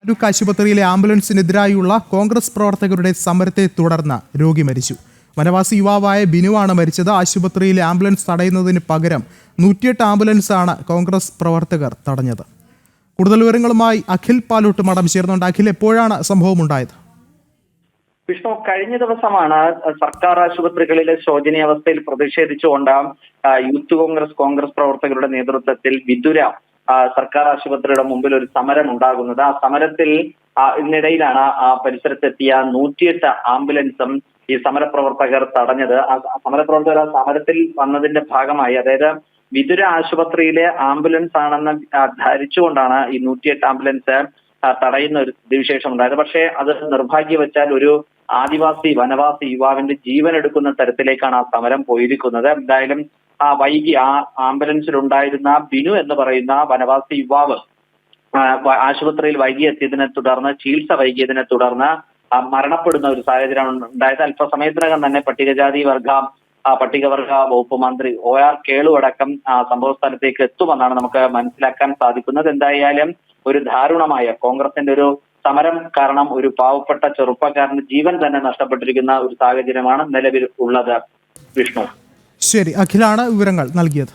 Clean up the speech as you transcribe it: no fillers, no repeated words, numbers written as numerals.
താലൂക്ക് ആശുപത്രിയിലെ ആംബുലൻസിനെതിരായുള്ള കോൺഗ്രസ് പ്രവർത്തകരുടെ സമരത്തെ തുടർന്ന് രോഗി മരിച്ചു. വനവാസി യുവാവായ ബിനുവാണ് മരിച്ചത്. ആശുപത്രിയിലെ ആംബുലൻസ് തടയുന്നതിന് പകരം 108 ആംബുലൻസാണ് കോൺഗ്രസ് പ്രവർത്തകർ തടഞ്ഞത്. കൂടുതൽ വിവരങ്ങളുമായി അഖിൽ പാലോട്ട് മഠം ചേർന്നുണ്ട്. അഖിൽ, എപ്പോഴാണ് സംഭവം ഉണ്ടായത്? വിഷ്ണു, കഴിഞ്ഞ ദിവസമാണ് സർക്കാർ ആശുപത്രികളിലെ ശോചനീയാവസ്ഥയിൽ പ്രതിഷേധിച്ചുകൊണ്ട് യൂത്ത് കോൺഗ്രസ് പ്രവർത്തകരുടെ നേതൃത്വത്തിൽ വിതുര സർക്കാർ ആശുപത്രിയുടെ മുമ്പിൽ ഒരു സമരം ഉണ്ടാകുന്നത്. ആ സമരത്തിൽ ഇതിനിടയിലാണ് ആ പരിസരത്തെത്തിയ 108 ആംബുലൻസും ഈ സമരപ്രവർത്തകർ തടഞ്ഞത്. സമരപ്രവർത്തകർ സമരത്തിൽ വന്നതിന്റെ ഭാഗമായി, അതായത് വിതുര ആശുപത്രിയിലെ ആംബുലൻസ് ആണെന്ന് ധരിച്ചുകൊണ്ടാണ് ഈ 108 ആംബുലൻസ് തടയുന്ന ഒരു സ്ഥിതിവിശേഷം ഉണ്ടായത്. പക്ഷേ അത് നിർഭാഗ്യവശാൽ ഒരു വനവാസി യുവാവിന്റെ ജീവൻ എടുക്കുന്ന തരത്തിലേക്കാണ് ആ സമരം പോയിരിക്കുന്നത്. എന്തായാലും വൈകി ആ ആംബുലൻസിലുണ്ടായിരുന്ന ബിനു എന്ന് പറയുന്ന വനവാസി യുവാവ് ആശുപത്രിയിൽ വൈകിയെത്തിയതിനെ തുടർന്ന്, ചികിത്സ വൈകിയതിനെ തുടർന്ന് മരണപ്പെടുന്ന ഒരു സാഹചര്യം ഉണ്ടായത്. അല്പസമയത്തിനകം തന്നെ പട്ടികവർഗ വകുപ്പ് മന്ത്രി OR കേളു അടക്കം സംഭവ സ്ഥലത്തേക്ക് എത്തുമെന്നാണ് നമുക്ക് മനസ്സിലാക്കാൻ സാധിക്കുന്നത്. എന്തായാലും ഒരു ദാരുണമായ കോൺഗ്രസിന്റെ ഒരു സമരം കാരണം ഒരു പാവപ്പെട്ട ചെറുപ്പക്കാരന് ജീവൻ തന്നെ നഷ്ടപ്പെട്ടിരിക്കുന്ന ഒരു സാഹചര്യമാണ് നിലവിൽ ഉള്ളത്. വിഷ്ണു, ശരി, അഖിലാണ് വിവരങ്ങൾ നൽകിയത്.